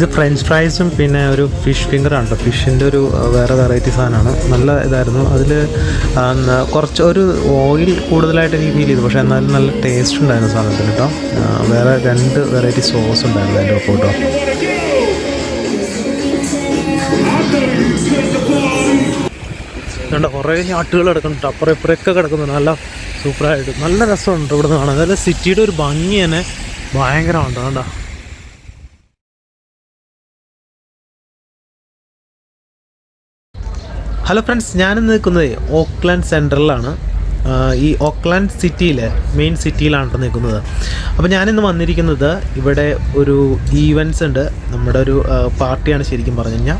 ഇത് ഫ്രഞ്ച് ഫ്രൈസും പിന്നെ ഒരു ഫിഷ് ഫിംഗറാണ് കേട്ടോ. ഫിഷിൻ്റെ ഒരു വേറെ വെറൈറ്റി സാധനമാണ്. നല്ല ഇതായിരുന്നു. അതിൽ കുറച്ച് ഒരു ഓയിൽ കൂടുതലായിട്ട് എനിക്ക് ഫീൽ ചെയ്തു, പക്ഷേ എന്നാലും നല്ല ടേസ്റ്റ് ഉണ്ടായിരുന്നു സാധനത്തിന് കേട്ടോ. വേറെ 2 വെറൈറ്റി സോസ് ഉണ്ടായിരുന്നു അതിൻ്റെ ഒപ്പം കേട്ടോ. അതുകൊണ്ട് കുറേ ഞാട്ടുകൾ കിടക്കുന്നുണ്ട്, അപ്പുറം ഇപ്പുറമൊക്കെ കിടക്കുന്നുണ്ട്. നല്ല സൂപ്പറായിട്ട് നല്ല രസമുണ്ട് ഇവിടെ നിന്ന് കാണാൻ. അതായത് സിറ്റിയുടെ ഒരു ഭംഗി തന്നെ ഭയങ്കരമുണ്ട്. കണ്ടോ. ഹലോ ഫ്രണ്ട്സ്, ഞാനിന്ന് നിൽക്കുന്നത് ഓക്ലാൻഡ് സെൻട്രലിലാണ്. ഈ ഓക്ലാൻഡ് സിറ്റിയിലെ മെയിൻ സിറ്റിയിലാണ് നിൽക്കുന്നത്. അപ്പോൾ ഞാനിന്ന് വന്നിരിക്കുന്നത് ഇവിടെ ഒരു ഈവൻറ്റ്സ് ഉണ്ട്. നമ്മുടെ ഒരു പാർട്ടിയാണ് ശരിക്കും പറഞ്ഞു കഴിഞ്ഞാൽ.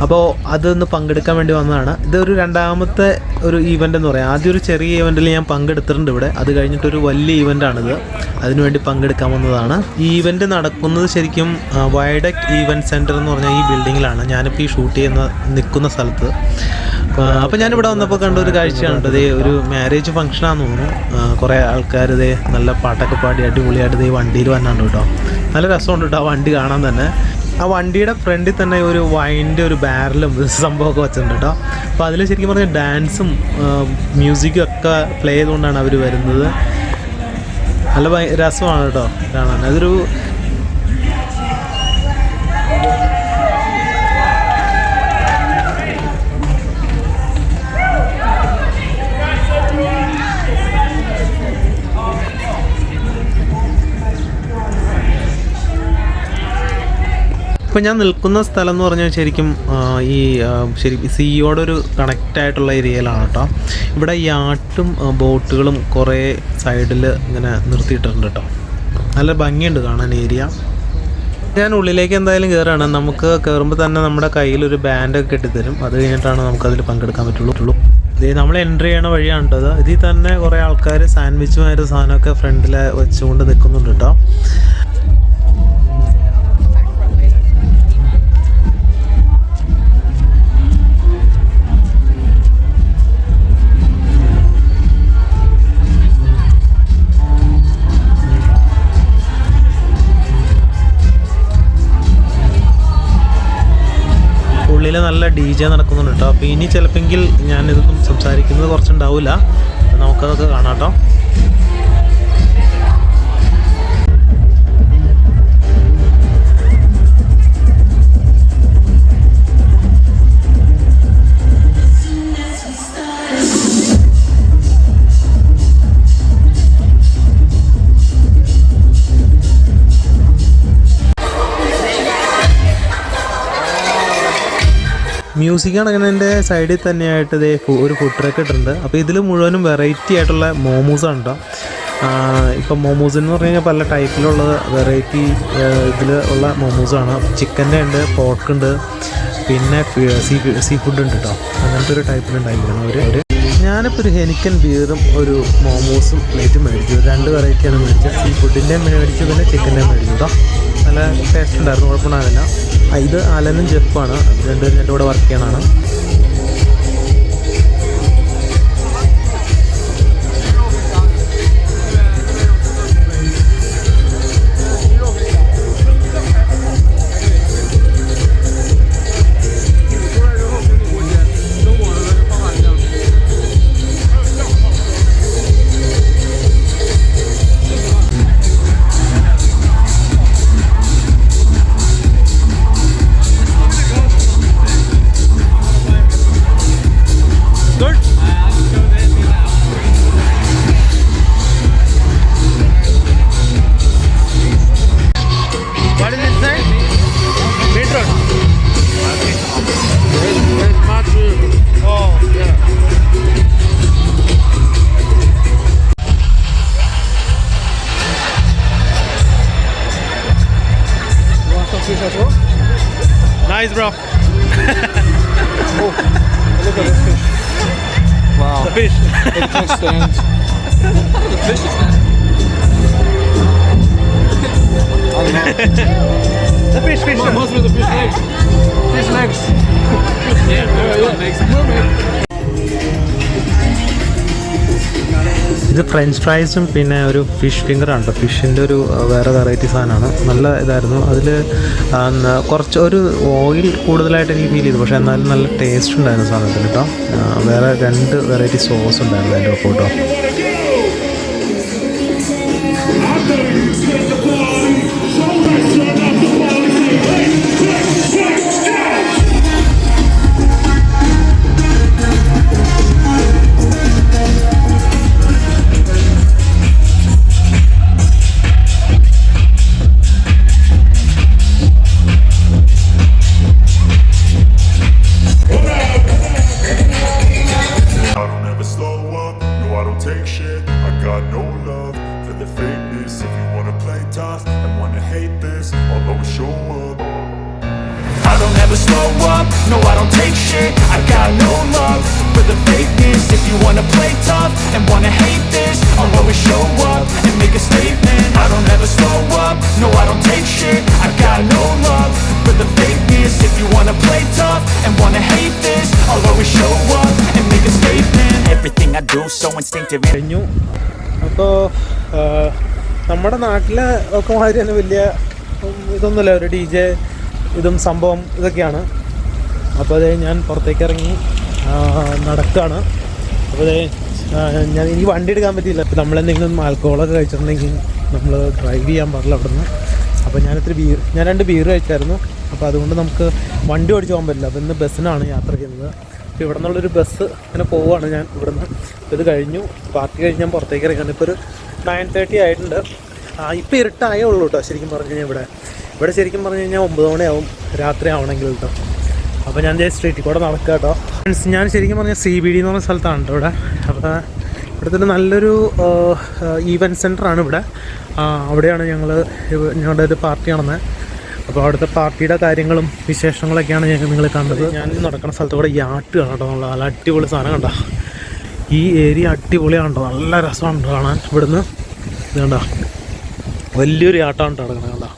അപ്പോൾ അതൊന്ന് പങ്കെടുക്കാൻ വേണ്ടി വന്നതാണ്. ഇതൊരു 2ാമത്തെ ഒരു ഈവൻ്റ് എന്ന് പറയാം. ആദ്യം ഒരു ചെറിയ ഈവൻറ്റിൽ ഞാൻ പങ്കെടുത്തിട്ടുണ്ട് ഇവിടെ. അത് കഴിഞ്ഞിട്ടൊരു വലിയ ഈവൻ്റാണിത്. അതിനുവേണ്ടി പങ്കെടുക്കാൻ വന്നതാണ്. ഈ ഈവൻറ്റ് നടക്കുന്നത് ശരിക്കും വൈഡക്ട് ഈവൻറ്റ് സെൻറ്റർ എന്ന് പറഞ്ഞാൽ ഈ ബിൽഡിങ്ങിലാണ്. ഞാനിപ്പോൾ ഈ ഷൂട്ട് നിൽക്കുന്ന സ്ഥലത്ത്. അപ്പോൾ ഞാനിവിടെ വന്നപ്പോൾ കണ്ട ഒരു കാഴ്ചയാണ്. ഇതേ ഒരു മാരേജ് ഫംഗ്ഷനാണെന്ന് തോന്നുന്നു. കുറേ ആൾക്കാർ ഇതേ നല്ല പാട്ടൊക്കെ പാടി അടിപൊളിയായിട്ട് ഇതേ വണ്ടിയിൽ വന്നാണ്ട് കേട്ടോ. നല്ല രസമുണ്ട് കേട്ടോ ആ വണ്ടി കാണാൻ തന്നെ. ആ വണ്ടിയുടെ ഫ്രണ്ടിൽ തന്നെ ഒരു വൈൻ്റെ ഒരു ബാരലും സംഭവമൊക്കെ വെച്ചിട്ടുണ്ട് കേട്ടോ. അപ്പോൾ അതിൽ ശരിക്കും പറഞ്ഞാൽ ഡാൻസും മ്യൂസിക്കും ഒക്കെ പ്ലേ ചെയ്തുകൊണ്ടാണ് അവർ വരുന്നത്. നല്ല രസമാണ് കേട്ടോ കാണാൻ. അതൊരു ഇപ്പോൾ ഞാൻ നിൽക്കുന്ന സ്ഥലം എന്ന് പറഞ്ഞാൽ ശരിക്കും സീയോടൊരു കണക്റ്റായിട്ടുള്ള ഏരിയയിലാണ് കേട്ടോ. ഇവിടെ യാട്ടും ബോട്ടുകളും കുറേ സൈഡിൽ ഇങ്ങനെ നിർത്തിയിട്ടുണ്ട് കേട്ടോ. നല്ല ഭംഗിയുണ്ട് കാണാൻ ഏരിയ. ഞാൻ ഉള്ളിലേക്ക് എന്തായാലും കയറുകയാണ്. നമുക്ക് കയറുമ്പോൾ തന്നെ നമ്മുടെ കയ്യിലൊരു ബാൻഡൊക്കെ കെട്ടിത്തരും. അത് കഴിഞ്ഞിട്ടാണ് നമുക്കതിൽ പങ്കെടുക്കാൻ പറ്റുള്ളൂ. ഇത് നമ്മൾ എൻട്രി ചെയ്യണ വഴിയാണ് കേട്ടോ. ഇതിൽ തന്നെ കുറേ ആൾക്കാർ സാൻഡ്വിച്ചുമായൊരു സാധനമൊക്കെ ഫ്രണ്ടിൽ വെച്ചുകൊണ്ട് നിൽക്കുന്നുണ്ട് കേട്ടോ. ഉള്ളിൽ നല്ല DJ നടക്കുന്നുണ്ട് കേട്ടോ. അപ്പോൾ ഇനി ചിലപ്പോൾ ഞാനിതൊന്നും സംസാരിക്കുന്നത് കുറച്ചുണ്ടാവില്ല. നമുക്കതൊക്കെ കാണാം കേട്ടോ. മ്യൂസിക് നടക്കുന്നതിൻ്റെ സൈഡിൽ തന്നെയായിട്ട് ഇതേ ഒരു ഫുഡ് ട്രക്ക് ഇട്ടിട്ടുണ്ട്. അപ്പോൾ ഇതിൽ മുഴുവനും വെറൈറ്റി ആയിട്ടുള്ള മോമോസാണ് കേട്ടോ. ഇപ്പം മോമോസ് എന്ന് പറഞ്ഞു കഴിഞ്ഞാൽ പല ടൈപ്പിലുള്ള വെറൈറ്റി ഇതിൽ ഉള്ള മോമോസാണ്. ചിക്കൻ്റെ ഉണ്ട്, പോർക്കുണ്ട്, പിന്നെ സീ ഫുഡ് ഉണ്ട് കേട്ടോ. അങ്ങനത്തെ ഒരു ടൈപ്പിലുണ്ടായിരിക്കണം അവർ. ഞാനിപ്പോൾ ഒരു ഹെനിക്കൻ ബിയറും ഒരു മോമോസും പ്ലേറ്റും മേടിച്ചു. 2 വെറൈറ്റിയാണ് മേടിച്ചത്. സീ ഫുഡിൻ്റെ മേടിച്ചു, പിന്നെ ചിക്കൻ്റെ മേടിച്ചു കേട്ടോ. നല്ല ടേസ്റ്റ് ഉണ്ടായിരുന്നു, കുഴപ്പമുണ്ടായിരുന്നില്ല. ഇത് അലനും ജെഫാണ്, രണ്ടുപേരും എൻ്റെ കൂടെ work ചെയ്യണതാണ്. Nice, bro. Oh, look at this fish. Wow. The fish. It can stand. The fish is there. I don't know. The fish. Must be the fish legs. Fish legs. Yeah, Yeah. legs. Mermaid. ഇത് French ഫ്രൈസും പിന്നെ ഒരു fish ഫിംഗറാണ് കേട്ടോ. ഫിഷിൻ്റെ ഒരു വേറെ variety സാധനമാണ്. നല്ല ഇതായിരുന്നു. അതിൽ കുറച്ച് ഒരു ഓയിൽ കൂടുതലായിട്ട് എനിക്ക് ഫീൽ ചെയ്തു, പക്ഷേ എന്നാലും നല്ല ടേസ്റ്റ് ഉണ്ടായിരുന്നു സാധനത്തിന് കേട്ടോ. വേറെ 2 വെറൈറ്റി സോസ് ഉണ്ടായിരുന്നു അതിൻ്റെ ഒപ്പം കേട്ടോ. No, I don't take shit. I got no love for the fakeness. If you wanna play tough and wanna hate this, I'll always show up and make a statement. I don't ever slow up. No, I don't take shit. I got no love for the fakeness. If you wanna play tough and wanna hate this, I'll always show up and make a statement. Everything I do so instinctive. കഴിഞ്ഞു. അപ്പോൾ നമ്മുടെ നാട്ടിലെ ഒക്കെ മാതിരി തന്നെ വലിയ ഇതൊന്നുമില്ല. ഒരു DJ ഇതും സംഭവം ഇതൊക്കെയാണ്. അപ്പോൾ അതേ ഞാൻ പുറത്തേക്ക് ഇറങ്ങി നടക്കുകയാണ്. അപ്പോൾ അതേ എനിക്ക് വണ്ടി എടുക്കാൻ പറ്റിയില്ല. അപ്പോൾ നമ്മളെന്തെങ്കിലും ആൽക്കഹോളൊക്കെ കഴിച്ചിട്ടുണ്ടെങ്കിൽ നമ്മൾ ഡ്രൈവ് ചെയ്യാൻ പാടില്ല അവിടെ നിന്ന്. അപ്പോൾ ഞാൻ 2 ബീർ കഴിച്ചായിരുന്നു. അപ്പോൾ അതുകൊണ്ട് നമുക്ക് വണ്ടി ഓടിച്ച് പോകാൻ പറ്റില്ല. അപ്പോൾ ഇന്ന് ബസ്സിനാണ് യാത്ര ചെയ്യുന്നത്. അപ്പോൾ ഇവിടെ നിന്നുള്ളൊരു ബസ് ഇങ്ങനെ പോവുകയാണ് ഞാൻ ഇവിടുന്ന്. അപ്പോൾ ഇത് കഴിഞ്ഞു, പാർട്ടി കഴിഞ്ഞ് ഞാൻ പുറത്തേക്ക് ഇറങ്ങിയാണ്. ഇപ്പോൾ ഒരു 9:30 ആയിട്ടുണ്ട്. ഇപ്പോൾ ഇരുട്ടായേ ഉള്ളൂ കേട്ടോ. ശരിക്കും പറഞ്ഞു കഴിഞ്ഞാൽ ഇവിടെ ശരിക്കും പറഞ്ഞു കഴിഞ്ഞാൽ 9 മണിയാവും രാത്രി ആവണമെങ്കിൽ കേട്ടോ. അപ്പോൾ ഞാൻ സ്ട്രീറ്റിൽ കൂടെ നടക്കുക കേട്ടോ. ഞാൻ ശരിക്കും പറഞ്ഞാൽ CBD എന്ന് പറഞ്ഞ സ്ഥലത്താണ് കേട്ടോ ഇവിടെ. അപ്പോൾ ഇവിടുത്തെ നല്ലൊരു ഈവൻറ്റ് സെൻ്ററാണ് ഇവിടെ. അവിടെയാണ് ഞങ്ങളുടെ ഒരു പാർട്ടി നടന്നത്. അപ്പോൾ അവിടുത്തെ പാർട്ടിയുടെ കാര്യങ്ങളും വിശേഷങ്ങളൊക്കെയാണ് നിങ്ങൾ കണ്ടത്. ഞാൻ നടക്കുന്ന സ്ഥലത്ത് കൂടെ യാട്ട് കാണാം കേട്ടോ. നല്ല അടിപൊളി സാധനം കണ്ടോ. ഈ ഏരിയ അടിപൊളിയാണ് കേട്ടോ. നല്ല രസമാണ് കാണാൻ. ഇവിടുന്ന് ഇത് കണ്ടോ, വലിയൊരു യാട്ടമാണ് കേട്ടോ നടക്കുന്നത് കണ്ടോ.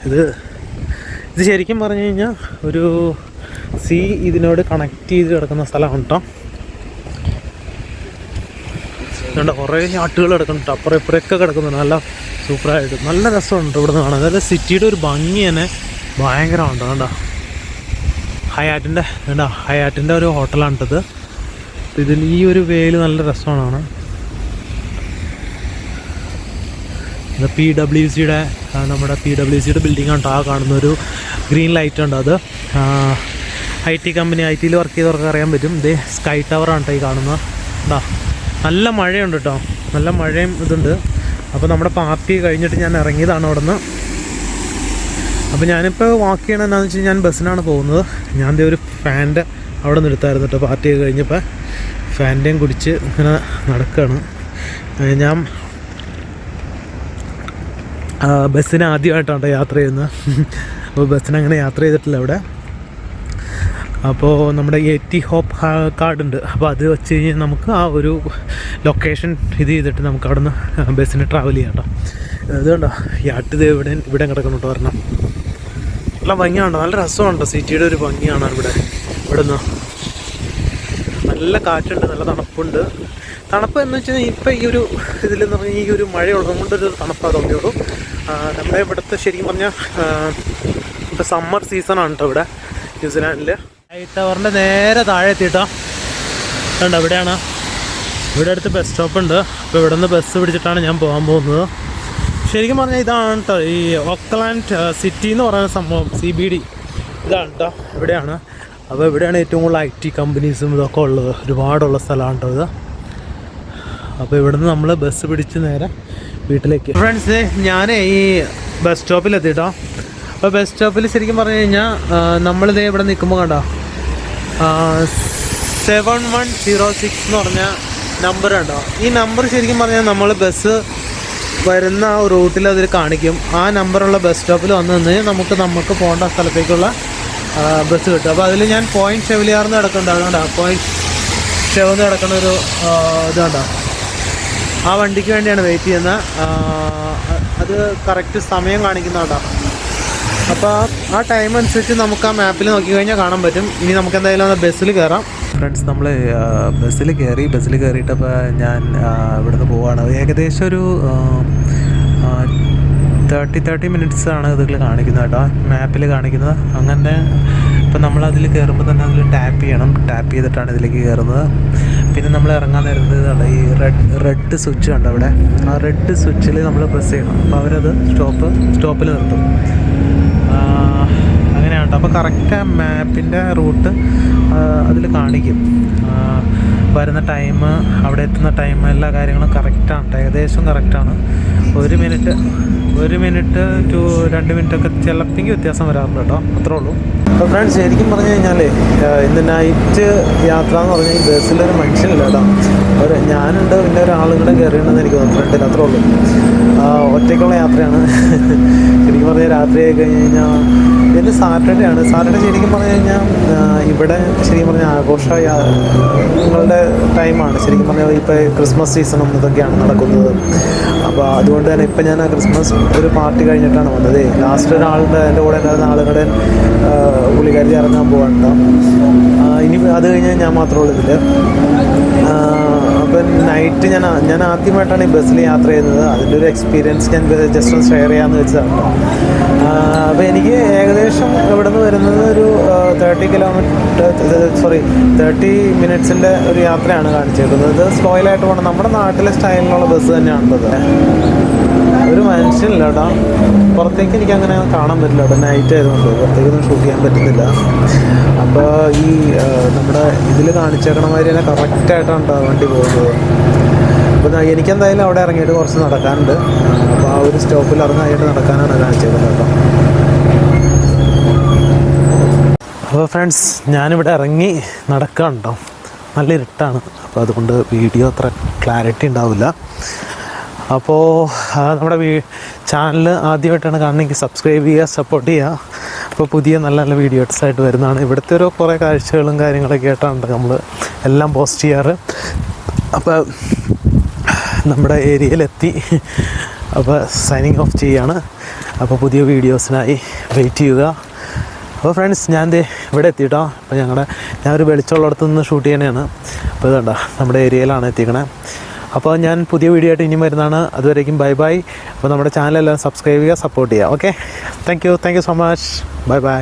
ഇത് ശരിക്കും പറഞ്ഞു കഴിഞ്ഞാൽ ഒരു ഇതിനോട് കണക്ട് ചെയ്ത് കിടക്കുന്ന സ്ഥലമാണ് കേട്ടോ. അതുകൊണ്ട് കുറേ യാട്ടുകൾ കിടക്കുന്നുണ്ട്, അപ്പുറം ഇപ്പുറമൊക്കെ കിടക്കുന്നുണ്ട്. നല്ല സൂപ്പറായിട്ട് നല്ല രസമുണ്ട് ഇവിടെ നിന്ന് കാണാൻ. അതായത് സിറ്റിയുടെ ഒരു ഭംഗി തന്നെ ഭയങ്കരമുണ്ട് കേട്ടോ. ഹയാറ്റിൻ്റെ ഒരു ഹോട്ടലാണിട്ടത്. ഇതിൽ ഈ ഒരു വേയിൽ നല്ല രസമാണ്. PWCയുടെ നമ്മുടെ PWCയുടെ ബിൽഡിംഗ് ആണ്. കാണുന്നൊരു ഗ്രീൻ ലൈറ്റ് ഉണ്ട്. അത് IT കമ്പനി, IT-യിൽ വർക്ക് ചെയ്തവർക്ക് അറിയാൻ പറ്റും. ഇത് സ്കൈ ടവറാണ് കേട്ടോ ഈ കാണുന്നത്. നല്ല മഴയുണ്ട് കേട്ടോ, നല്ല മഴയും ഇതുണ്ട്. അപ്പോൾ നമ്മുടെ പാർട്ടി കഴിഞ്ഞിട്ട് ഞാൻ ഇറങ്ങിയതാണ് അവിടെ നിന്ന്. അപ്പോൾ ഞാനിപ്പോൾ വാക്ക് ചെയ്യണം എന്താണെന്ന് വെച്ച് കഴിഞ്ഞാൽ ഞാൻ ബസ്സിനാണ് പോകുന്നത്. ഞാൻ ഒരു ഫാൻ്റെ അവിടെ നിന്ന് എടുത്തായിരുന്നു കേട്ടോ. പാർട്ടി കഴിഞ്ഞപ്പോൾ ഫാൻ്റെയും കുടിച്ച് ഇങ്ങനെ നടക്കുകയാണ് ഞാൻ. ബസ്സിന് ആദ്യമായിട്ടാണ് യാത്ര ചെയ്യുന്നത്. അപ്പോൾ ബസ്സിന് അങ്ങനെ യാത്ര ചെയ്തിട്ടില്ല ഇവിടെ. അപ്പോൾ നമ്മുടെ AT ഹോപ്പ് കാർഡ് ഉണ്ട്. അപ്പോൾ അത് വെച്ച് കഴിഞ്ഞാൽ നമുക്ക് ആ ഒരു ലൊക്കേഷൻ ഇത് ചെയ്തിട്ട് നമുക്ക് അവിടെ നിന്ന് ബസ്സിന് ട്രാവൽ ചെയ്യാം കേട്ടോ. അതുകൊണ്ടോ യാട്ട് ഇത് ഇവിടെ കിടക്കുന്നു കേട്ടോ. കാരണം നല്ല ഭംഗിയാണോ, നല്ല രസമുണ്ടോ. സിറ്റിയുടെ ഒരു ഭംഗിയാണ് ഇവിടെ നിന്ന്. നല്ല കാറ്റുണ്ട്, നല്ല തണുപ്പുണ്ട്. തണുപ്പ് എന്ന് വെച്ച് കഴിഞ്ഞാൽ ഇപ്പം ഈ ഒരു ഇതിലെന്ന് പറഞ്ഞാൽ ഈ ഒരു മഴയുള്ളത് കൊണ്ടൊരു തണുപ്പാണ് തോന്നിയുള്ളൂ. നമ്മുടെ ഇവിടുത്തെ ശരിക്കും പറഞ്ഞാൽ ഇപ്പോൾ സമ്മർ സീസണാണ് കേട്ടോ ഇവിടെ ന്യൂസിലാൻഡിൽ. ലൈറ്റ് ടവറിൻ്റെ നേരെ താഴെ എത്തിയിട്ടോ. കണ്ടോ ഇവിടെയാണ്, ഇവിടെ അടുത്ത് ബസ് സ്റ്റോപ്പ് ഉണ്ട്. അപ്പോൾ ഇവിടെ നിന്ന് ബസ് പിടിച്ചിട്ടാണ് ഞാൻ പോകാൻ പോകുന്നത്. ശരിക്കും പറഞ്ഞാൽ ഇതാണ് കേട്ടോ ഈ ഓക്ലാൻഡ് സിറ്റി എന്ന് പറയുന്ന സംഭവം. CBD ഇതാണ് കേട്ടോ, ഇവിടെയാണ്. അപ്പോൾ ഇവിടെയാണ് ഏറ്റവും കൂടുതൽ IT കമ്പനീസും ഇതൊക്കെ ഉള്ളത്, ഒരുപാടുള്ള സ്ഥലമാണ് കേട്ടോ ഇത്. അപ്പോൾ ഇവിടുന്ന് നമ്മൾ ബസ് പിടിച്ച് നേരെ വീട്ടിലേക്ക്. ഫ്രണ്ട്സ്, ഞാൻ ഈ ബസ് സ്റ്റോപ്പിലെത്തിട്ടോ. അപ്പോൾ ബസ് സ്റ്റോപ്പിൽ ശരിക്കും പറഞ്ഞു കഴിഞ്ഞാൽ നമ്മളിതേ ഇവിടെ നിൽക്കുമ്പോൾ കണ്ടോ 7106 എന്ന് പറഞ്ഞ നമ്പർ ഉണ്ടോ. ഈ നമ്പർ ശരിക്കും പറഞ്ഞാൽ നമ്മൾ ബസ് വരുന്ന റൂട്ടിൽ അതിൽ കാണിക്കും. ആ നമ്പറുള്ള ബസ് സ്റ്റോപ്പിൽ വന്നു നിന്ന് നമുക്ക് പോകേണ്ട സ്ഥലത്തേക്കുള്ള ബസ് കിട്ടും. അപ്പോൾ അതിൽ ഞാൻ പോയിൻറ്റ് ഷെവലിയാർന്ന് കിടക്കുന്നുണ്ട്. അതുകൊണ്ടോ പോയിൻറ്റ് ഷെവന്ന് കിടക്കുന്ന ഒരു ഇതുണ്ടോ, ആ വണ്ടിക്ക് വേണ്ടിയാണ് വെയിറ്റ് ചെയ്യുന്നത്. അത് കറക്റ്റ് സമയം കാണിക്കുന്നുണ്ടോ. അപ്പോൾ ആ ടൈം അനുസരിച്ച് നമുക്ക് ആ മാപ്പിൽ നോക്കി കഴിഞ്ഞാൽ കാണാൻ പറ്റും. ഇനി നമുക്ക് എന്തായാലും ബസ്സിൽ കയറാം. ഫ്രണ്ട്സ് നമ്മൾ ബസ്സിൽ കയറിയിട്ടപ്പോൾ ഞാൻ ഇവിടുന്ന് പോവുകയാണ്. ഏകദേശം ഒരു 30 മിനിറ്റ്സ് ആണ് ഇതിൽ കാണിക്കുന്നത് കേട്ടോ, മാപ്പിൽ കാണിക്കുന്നത്. അങ്ങനെ ഇപ്പം നമ്മളതിൽ കയറുമ്പോൾ തന്നെ അതിൽ ടാപ്പ് ചെയ്തിട്ടാണ് ഇതിലേക്ക് കയറുന്നത്. പിന്നെ നമ്മൾ ഇറങ്ങാൻ നേരത്ത് ഈ റെഡ് സ്വിച്ച് ഉണ്ട് അവിടെ, ആ റെഡ് സ്വിച്ചിൽ നമ്മൾ പ്രസ് ചെയ്യണം. അപ്പോൾ അവരത് സ്റ്റോപ്പിൽ നിർത്തും. അങ്ങനെയാണ് കേട്ടോ. അപ്പോൾ കറക്റ്റ് മാപ്പിൻ്റെ റൂട്ട് അതിൽ കാണിക്കും. വരുന്ന ടൈം, അവിടെ എത്തുന്ന ടൈം, എല്ലാ കാര്യങ്ങളും കറക്റ്റാണ്, ഏകദേശം കറക്റ്റാണ്. 1 മിനിറ്റ് ടു 2 മിനിറ്റൊക്കെ ചിലപ്പോൾ വ്യത്യാസം വരാറുണ്ട് കേട്ടോ, അത്രേ ഉള്ളൂ. അപ്പോൾ ഫ്രണ്ട്സ്, ശരിക്കും പറഞ്ഞു കഴിഞ്ഞാൽ ഇന്ന് നൈറ്റ് യാത്ര എന്ന് പറഞ്ഞാൽ ഈ ബസ്സിലൊരു മനുഷ്യനില്ല കേട്ടോ. ഞാനുണ്ട്, പിന്നെ ഒരാളും കൂടെ കയറിയിട്ടുണ്ടെന്ന് എനിക്ക് തോന്നുന്നു ഫ്രണ്ടിൽ, അത്രേ ഉള്ളൂ. ഒറ്റയ്ക്കുള്ള യാത്രയാണ്. ശരിക്കും പറഞ്ഞാൽ രാത്രി ആയി കഴിഞ്ഞ് കഴിഞ്ഞാൽ ഇന്ന് സാറ്റർഡേ ആണ്. സാറ്റർഡേ ശരിക്കും പറഞ്ഞു കഴിഞ്ഞാൽ ഇവിടെ ശരിക്കും പറഞ്ഞാൽ ആഘോഷങ്ങളുടെ ടൈമാണ്. ശരിക്കും പറഞ്ഞാൽ ഇപ്പോൾ ക്രിസ്മസ് സീസണും ഇതൊക്കെയാണ് നടക്കുന്നത്. അപ്പോൾ അതുകൊണ്ട് തന്നെ ഇപ്പം ഞാൻ ആ ക്രിസ്മസ് ഒരു പാർട്ടി കഴിഞ്ഞിട്ടാണ് വന്നത്. ലാസ്റ്റ് ഒരാളുടെ എൻ്റെ കൂടെ ഉണ്ടായിരുന്ന ആളുകളുടെ പുള്ളിക്കാരി ഇറങ്ങാൻ പോകാനുണ്ടോ. ഇനി അത് കഴിഞ്ഞാൽ ഞാൻ മാത്രമേ ഉള്ളൂ ഇതിൽ. അപ്പം നൈറ്റ് ഞാൻ ആദ്യമായിട്ടാണ് ഈ ബസ്സിൽ യാത്ര ചെയ്യുന്നത്. അതിൻ്റെ ഒരു എക്സ്പീരിയൻസ് ഞാൻ ജസ്റ്റ് ഒന്ന് ഷെയർ ചെയ്യാമെന്ന് വെച്ചതാണ്. അപ്പോൾ എനിക്ക് ഏകദേശം ഇവിടെ നിന്ന് വരുന്നത് ഒരു 30 മിനിറ്റ്സിൻ്റെ ഒരു യാത്രയാണ് കാണിച്ചേക്കുന്നത്. ഇത് സ്ലോയിലായിട്ട് പോകണം. നമ്മുടെ നാട്ടിലെ സ്റ്റൈലിലുള്ള ബസ് തന്നെയാണുള്ളത്. ഒരു മനുഷ്യനില്ല കേട്ടോ. പുറത്തേക്ക് എനിക്ക് അങ്ങനെ കാണാൻ പറ്റില്ല കേട്ടോ, നൈറ്റ് ആയതുകൊണ്ട് പുറത്തേക്കൊന്നും ഷൂട്ട് ചെയ്യാൻ പറ്റുന്നില്ല. അപ്പോൾ ഈ നമ്മുടെ ഇതിൽ കാണിച്ചേക്കണ മാതിരി തന്നെ കറക്റ്റായിട്ടാണ് കേട്ടോ വണ്ടി പോകുന്നത്. അപ്പോൾ എനിക്കെന്തായാലും അവിടെ ഇറങ്ങിയിട്ട് കുറച്ച് നടക്കാനുണ്ട്. അപ്പോൾ ആ ഒരു സ്റ്റോപ്പിൽ ഇറങ്ങാനായിട്ട് നടക്കാനാണ് കാണിച്ചേക്കുന്നത് കേട്ടോ. അപ്പോൾ ഫ്രണ്ട്സ്, ഞാനിവിടെ ഇറങ്ങി നടക്കുകയാണ് കേട്ടോ. നല്ല ഇരുട്ടാണ്, അപ്പോൾ അതുകൊണ്ട് വീഡിയോ അത്ര ക്ലാരിറ്റി ഉണ്ടാവില്ല. അപ്പോൾ നമ്മുടെ ചാനൽ ആദ്യമായിട്ടാണ് കാണണമെങ്കിൽ സബ്സ്ക്രൈബ് ചെയ്യുക, സപ്പോർട്ട് ചെയ്യുക. അപ്പോൾ പുതിയ നല്ല നല്ല വീഡിയോസായിട്ട് വരുന്നതാണ്. ഇവിടുത്തെ ഒരു കുറേ കാഴ്ചകളും കാര്യങ്ങളൊക്കെ ആയിട്ടാണ് നമ്മൾ എല്ലാം പോസ്റ്റ് ചെയ്യാറ്. അപ്പോൾ നമ്മുടെ ഏരിയയിലെത്തി. അപ്പോൾ സൈനിങ് ഓഫ് ചെയ്യാണ്. അപ്പോൾ പുതിയ വീഡിയോസിനായി വെയിറ്റ് ചെയ്യുക. അപ്പോൾ ഫ്രണ്ട്സ്, ഞാൻ ഇവിടെ എത്തിയിട്ടോ. അപ്പോൾ ഞാനൊരു വെളിച്ചമുള്ളിടത്തു നിന്ന് ഷൂട്ട് ചെയ്യണതാണ്. അപ്പോൾ ഇതുണ്ടോ, നമ്മുടെ ഏരിയയിലാണ് എത്തിക്കണേ. അപ്പോൾ ഞാൻ പുതിയ വീഡിയോ ആയിട്ട് ഇനിയും വരുന്നതാണ്. അതുവരേക്കും ബൈ ബൈ. അപ്പോൾ നമ്മുടെ ചാനലെല്ലാം സബ്സ്ക്രൈബ് ചെയ്യുക, സപ്പോർട്ട് ചെയ്യുക. Okay, thank you so much. Bye bye.